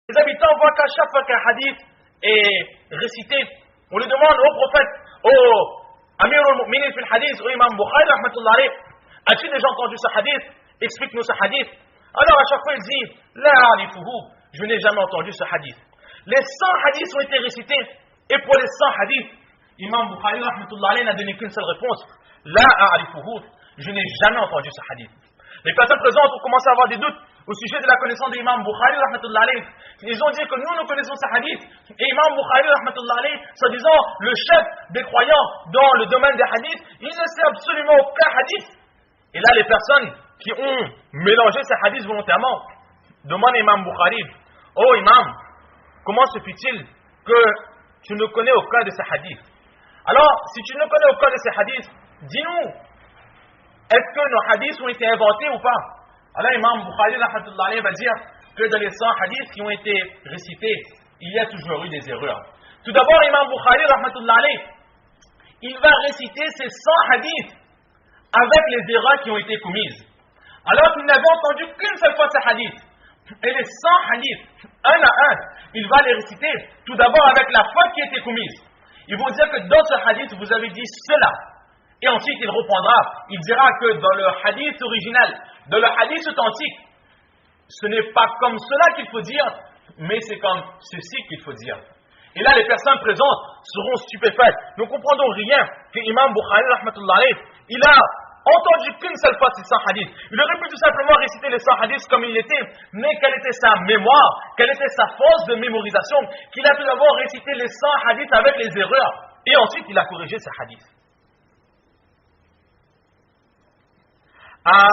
Les habitants voient qu'à chaque fois qu'un hadith est récité, on lui demande au prophète, au Amir al-Mu'minin fil hadith, au Imam Bukhari, rahmatullah alayh, as-tu déjà entendu ce hadith? Explique-nous ce hadith. Alors à chaque fois il dit, la a'rifuhu, je n'ai jamais entendu ce hadith. Les 100 hadiths ont été récités, et pour les 100 hadiths, Imam Bukhari, rahmatullah alayh, n'a donné qu'une seule réponse, la a'rifuhu, je n'ai jamais entendu ce hadith. Les personnes présentes ont commencé à avoir des doutes au sujet de la connaissance de l'imam Bukhari, rahmatullah alayh. Ils ont dit que nous connaissons ce hadith. Et Imam Bukhari, rahmatullah alayh, soi-disant le chef des croyants dans le domaine des hadiths, il ne sait absolument aucun hadith. Et là, les personnes qui ont mélangé ces hadiths volontairement demandent à Imam Bukhari, oh imam, comment se fait-il que tu ne connais aucun de ces hadiths? Alors, si tu ne connais aucun de ces hadiths, dis-nous, est-ce que nos hadiths ont été inventés ou pas? Alors Imam Bukhari va dire que dans les 100 hadiths qui ont été récités, il y a toujours eu des erreurs. Tout d'abord, Imam Bukhari, il va réciter ces 100 hadiths avec les erreurs qui ont été commises. Alors qu'il n'avait entendu qu'une seule fois ces hadiths. Et les 100 hadiths, un à un, il va les réciter tout d'abord avec la faute qui a été commise. Ils vont dire que dans ce hadith, vous avez dit cela. Et ensuite, il reprendra. Il dira que dans le hadith original, dans le hadith authentique, ce n'est pas comme cela qu'il faut dire, mais c'est comme ceci qu'il faut dire. Et là, les personnes présentes seront stupéfaites. Ne comprendrons rien que Imam Bukhari, rahmatullah alayh, il a entendu qu'une seule fois ces 100 hadiths. Il aurait pu tout simplement réciter les 100 hadiths comme il était, mais quelle était sa mémoire, quelle était sa force de mémorisation, qu'il a tout d'abord récité les 100 hadiths avec les erreurs, et ensuite il a corrigé ces hadiths. À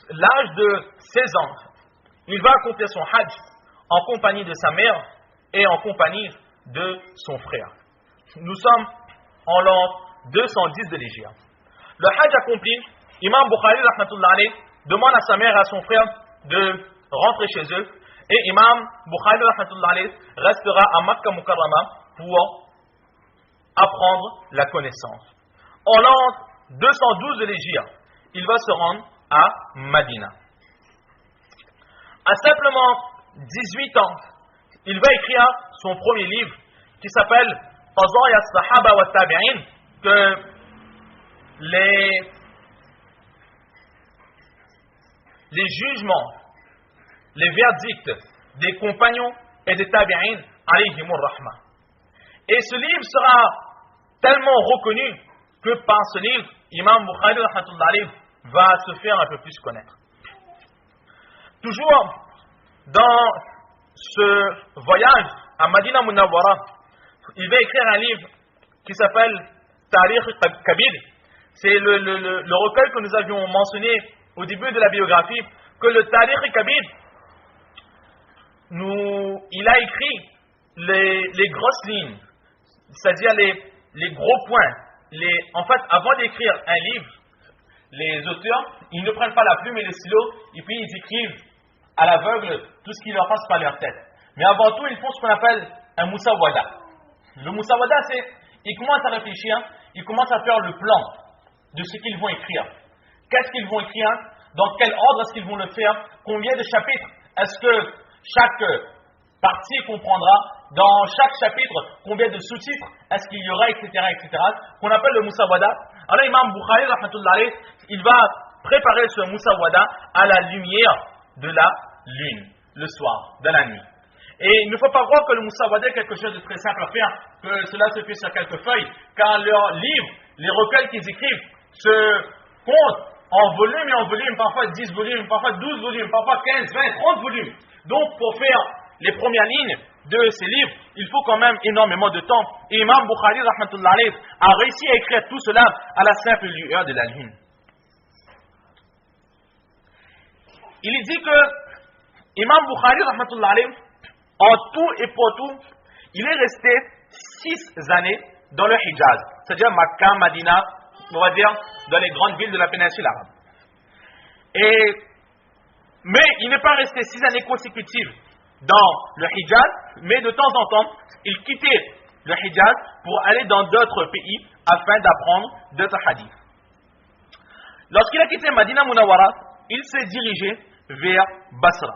l'âge de 16 ans, il va accomplir son hajj en compagnie de sa mère et en compagnie de son frère. Nous sommes en l'an 210 de l'Hégire. Le hajj accompli, Imam Bukhari rahmatullah alayh demande à sa mère et à son frère de rentrer chez eux, et Imam Bukhari rahmatullah alayh restera à Makkah Mukarrama pour apprendre la connaissance. En l'an 212 de l'Hégire, il va se rendre à Madina. À simplement 18 ans, il va écrire son premier livre qui s'appelle Qadaya as-Sahaba wa Tabi'in, que les jugements, les verdicts des compagnons et des Tabi'in alayhimur rahma. Et ce livre sera tellement reconnu que par ce livre, Imam Bukhari rahmatullah alayh va se faire un peu plus connaître. Toujours dans ce voyage à Madina Munawwara, il va écrire un livre qui s'appelle Tarikh Kabir. C'est le recueil que nous avions mentionné au début de la biographie, que le Tarikh Kabir, il a écrit les grosses lignes, c'est-à-dire les gros points. En fait, avant d'écrire un livre, les auteurs, ils ne prennent pas la plume et le stylo, et puis ils écrivent à l'aveugle tout ce qui leur passe par leur tête. Mais avant tout, ils font ce qu'on appelle un musawwada. Le musawwada, c'est, ils commencent à réfléchir, ils commencent à faire le plan de ce qu'ils vont écrire. Qu'est-ce qu'ils vont écrire? Dans quel ordre est-ce qu'ils vont le faire? Combien de chapitres est-ce que chaque partie comprendra? Dans chaque chapitre, combien de sous-titres est-ce qu'il y aura, etc., etc., qu'on appelle le musawwada. Alors, Imam Bukhari, rahmatullah alayh, il va préparer ce musawwada à la lumière de la lune, le soir, de la nuit. Et il ne faut pas croire que le musawwada est quelque chose de très simple à faire, que cela se fait sur quelques feuilles, car leurs livres, les recueils qu'ils écrivent, se comptent en volume et en volume, parfois 10 volumes, parfois 12 volumes, parfois 15, 20, 30 volumes. Donc, pour faire les premières lignes de ces livres, il faut quand même énormément de temps. Et Imam Bukhari, rahmatullah alayh, a réussi à écrire tout cela à la simple lueur de la lune. Il dit que Imam Bukhari, rahmatullah alayh, en tout et pour tout, il est resté 6 années dans le Hijaz, c'est-à-dire Makkah, Madina, on va dire, dans les grandes villes de la péninsule arabe. Mais il n'est pas resté 6 années consécutives dans le Hijaz, mais de temps en temps, il quittait le Hijaz pour aller dans d'autres pays afin d'apprendre d'autres hadiths. Lorsqu'il a quitté Madina Munawwara, il s'est dirigé vers Basra.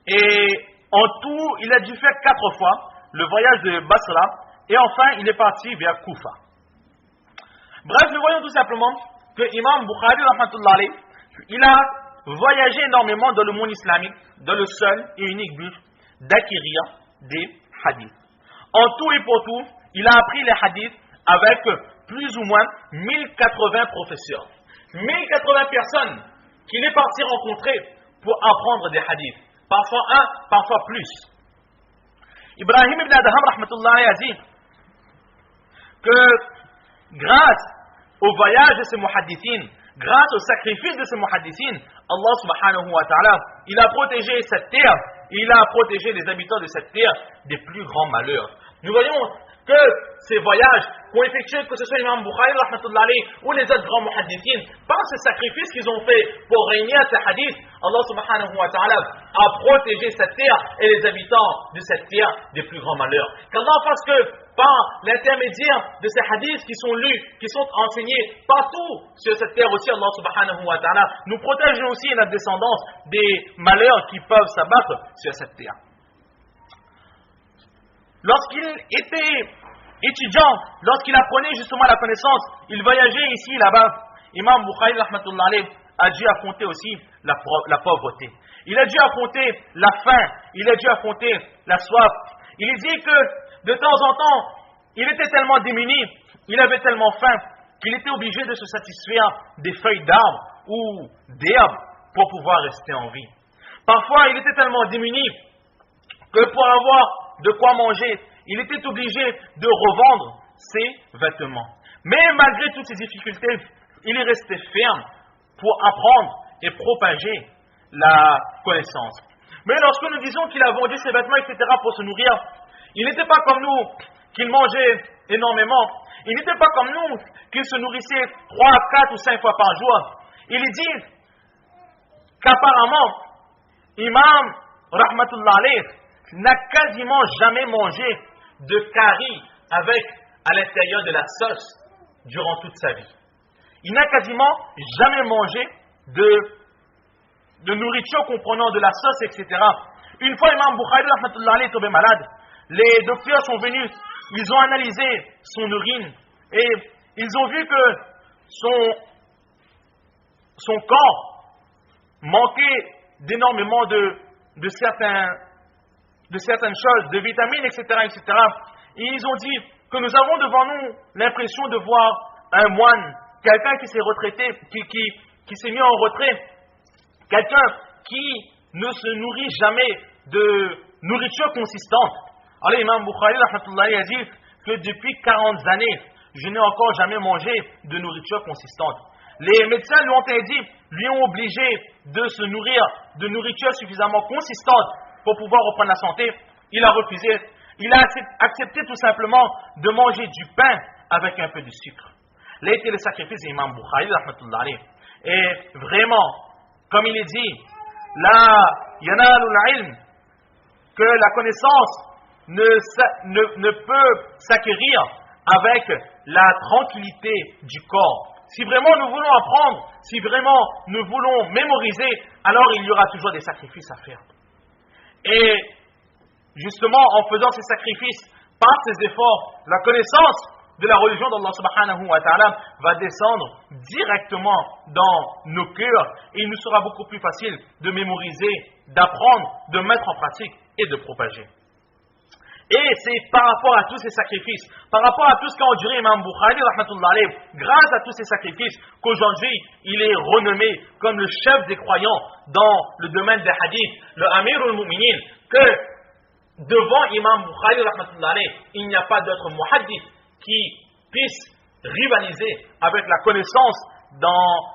Et En tout, il a dû faire 4 fois le voyage de Basra et enfin il est parti vers Koufa. Bref, nous voyons tout simplement que Imam Bukhari, rahmatullah alayh, il a voyagé énormément dans le monde islamique dans le seul et unique but d'acquérir des hadiths. En tout et pour tout, il a appris les hadiths avec plus ou moins 1080 professeurs. 1080 personnes qu'il est parti rencontrer pour apprendre des hadiths. Parfois un, parfois plus. Ibrahim ibn Adham rahmatullah a dit que grâce au voyage de ces muhaddithines, grâce au sacrifice de ces muhaddithines, Allah subhanahu wa ta'ala, il a protégé cette terre, il a protégé les habitants de cette terre des plus grands malheurs. Nous voyons que ces voyages qu'ont effectués, que ce soit Imam Bukhari rahmatullah alayh, ou les autres grands muhaddithines, par ce sacrifice qu'ils ont fait pour régner ces hadiths, Allah subhanahu wa ta'ala a protégé cette terre et les habitants de cette terre des plus grands malheurs. Qu'Allah fasse que par l'intermédiaire de ces hadiths qui sont lus, qui sont enseignés partout sur cette terre aussi, Allah subhanahu wa ta'ala nous protège nous aussi et notre descendance des malheurs qui peuvent s'abattre sur cette terre. Lorsqu'il était étudiant, lorsqu'il apprenait justement la connaissance, il voyageait ici et là-bas. Imam Bukhari rahmatullah alayh a dû affronter aussi la pauvreté. Il a dû affronter la faim, il a dû affronter la soif. Il dit que de temps en temps, il était tellement démuni, il avait tellement faim, qu'il était obligé de se satisfaire des feuilles d'arbres ou d'herbes pour pouvoir rester en vie. Parfois, il était tellement démuni que pour avoir de quoi manger, il était obligé de revendre ses vêtements. Mais malgré toutes ces difficultés, il est resté ferme pour apprendre et propager la connaissance. Mais lorsque nous disons qu'il a vendu ses vêtements, etc. pour se nourrir, il n'était pas comme nous, qu'il mangeait énormément. Il n'était pas comme nous, qu'il se nourrissait 3, 4 ou 5 fois par jour. Il dit qu'apparemment, Imam rahmatullah alayh n'a quasiment jamais mangé de curry avec à l'intérieur de la sauce durant toute sa vie. Il n'a quasiment jamais mangé de nourriture comprenant de la sauce, etc. Une fois, Imam Bukhari rahmatullah alayh est tombé malade. Les docteurs sont venus, ils ont analysé son urine et ils ont vu que son corps manquait d'énormément de certaines choses, de vitamines, etc., etc. Et ils ont dit que nous avons devant nous l'impression de voir un moine, quelqu'un qui s'est retraité, qui s'est mis en retrait, quelqu'un qui ne se nourrit jamais de nourriture consistante. Alors l'imam Bukhari a dit que depuis 40 années, je n'ai encore jamais mangé de nourriture consistante. Les médecins lui ont obligé de se nourrir de nourriture suffisamment consistante pour pouvoir reprendre la santé. Il a refusé. Il a accepté tout simplement de manger du pain avec un peu de sucre. Là était le sacrifice d'Imam Bukhari. Et vraiment, comme il est dit, la yanalul ilm, que la connaissance ne peut s'acquérir avec la tranquillité du corps. Si vraiment nous voulons apprendre, si vraiment nous voulons mémoriser, alors il y aura toujours des sacrifices à faire. Et justement, en faisant ces sacrifices, par ces efforts, la connaissance de la religion d'Allah subhanahu wa ta'ala va descendre directement dans nos cœurs et il nous sera beaucoup plus facile de mémoriser, d'apprendre, de mettre en pratique et de propager. Et c'est par rapport à tous ces sacrifices, par rapport à tout ce qu'a enduré Imam Bukhari, rahmatullah alayh, grâce à tous ces sacrifices, qu'aujourd'hui il est renommé comme le chef des croyants dans le domaine des hadiths, le Amir al-Mu'minin, que devant Imam Bukhari, rahmatullah alayh, il n'y a pas d'autre muhaddith qui puisse rivaliser avec la connaissance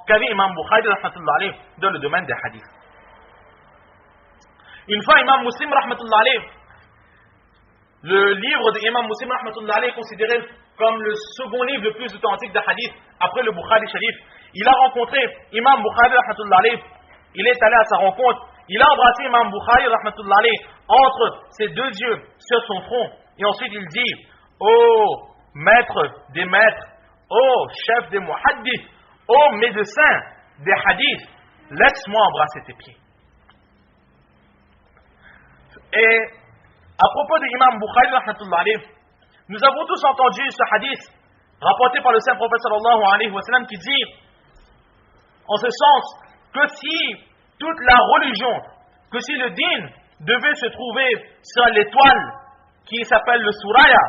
qu'avait Imam Bukhari, rahmatullah alayh, dans le domaine des hadiths. Une fois, Imam Muslim, rahmatullah alayh, le livre d'Imam Muslim rahmatullah alayh est considéré comme le second livre le plus authentique de hadith après le Bukhari Sharif. Il a rencontré Imam Bukhari rahmatullah alayh, il est allé à sa rencontre, il a embrassé Imam Bukhari rahmatullah alayh entre ses deux yeux sur son front et ensuite il dit: ô maître des maîtres, ô chef des muhaddiths, ô médecin des hadiths, laisse-moi embrasser tes pieds. Et à propos de l'imam Bukhari, rahmatullah alayh, nous avons tous entendu ce hadith rapporté par le saint prophète sallallahu alayhi wa sallam qui dit, en ce sens, que si toute la religion, que si le din devait se trouver sur l'étoile qui s'appelle le Suraya,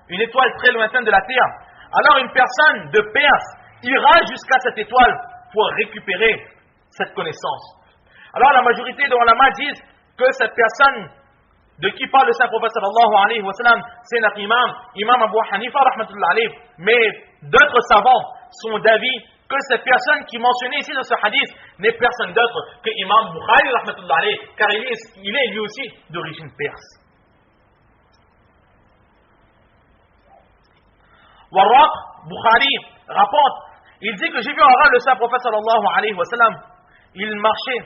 une étoile très lointaine de la terre, alors une personne de Perse ira jusqu'à cette étoile pour récupérer cette connaissance. Alors la majorité des ulama disent que cette personne de qui parle le saint prophète sallallahu alayhi wa sallam, c'est notre imam Abu Hanifa rahmatullah alayh, mais d'autres savants sont d'avis que cette personne qui est mentionnée ici dans ce hadith n'est personne d'autre que imam Bukhari rahmatullah alayh, car il est lui aussi d'origine perse. Warraq Bukhari rapporte, il dit que j'ai vu en rêve le saint prophète sallallahu alayhi wa sallam, il marchait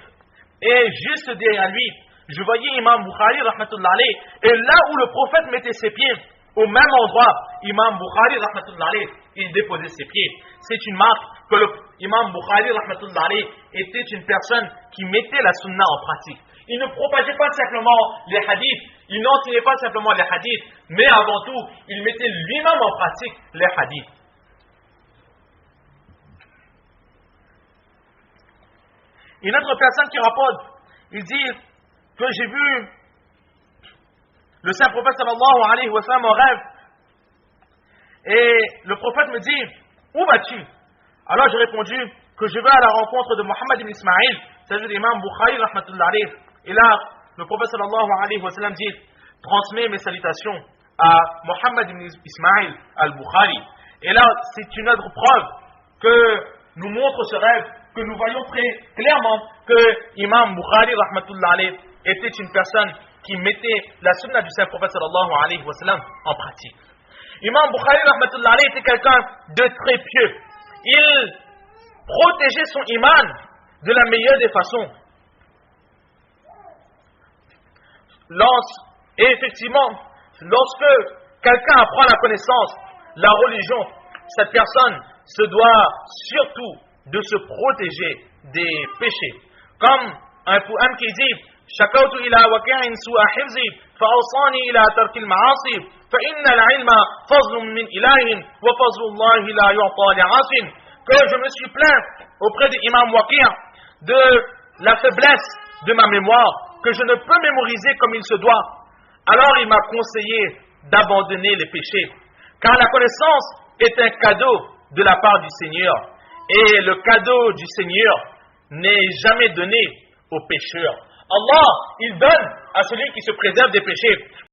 et juste derrière lui je voyais imam Bukhari rahmatullah alayh, et là où le prophète mettait ses pieds, au même endroit, imam Bukhari rahmatullah alayh, il déposait ses pieds. C'est une marque que l'imam Bukhari rahmatullah alayh était une personne qui mettait la sunna en pratique. Il ne propageait pas simplement les hadiths, il n'enseignait pas simplement les hadiths, mais avant tout, il mettait lui-même en pratique les hadiths. Une autre personne qui rapporte, il dit que j'ai vu le saint prophète sallallahu alayhi wa sallam en rêve, et le prophète me dit, où vas-tu? Alors j'ai répondu que je vais à la rencontre de Mohammed ibn Ismaïl, c'est-à-dire l'imam Bukhari rahmatullah alayh. Et là, le prophète sallallahu alayhi wa sallam dit, transmets mes salutations à Mohammed ibn Ismaïl al-Bukhari. Et là, c'est une autre preuve que nous montre ce rêve, que nous voyons très clairement que imam Bukhari rahmatullah alayh était une personne qui mettait la sunna du saint prophète sallallahu alayhi wa sallam en pratique. Imam Bukhari rahmatullah alayh était quelqu'un de très pieux. Il protégeait son iman de la meilleure des façons. Et effectivement, lorsque quelqu'un apprend la connaissance, la religion, cette personne se doit surtout de se protéger des péchés. Comme un poème qui dit, شكوت إلى وكيع سوء حفظي فأوصاني إلى ترك المعاصي فإن العلم فضل من إله وفضل الله لا يعطى لعاصٍ. Que je me suis plaint auprès de Imam Waqi' de la faiblesse de ma mémoire, que je ne peux mémoriser comme il se doit. Alors il m'a conseillé d'abandonner les péchés, car la connaissance est un cadeau de la part du Seigneur, et le cadeau du Seigneur n'est jamais donné aux pécheurs. Allah, il donne à celui qui se préserve des péchés.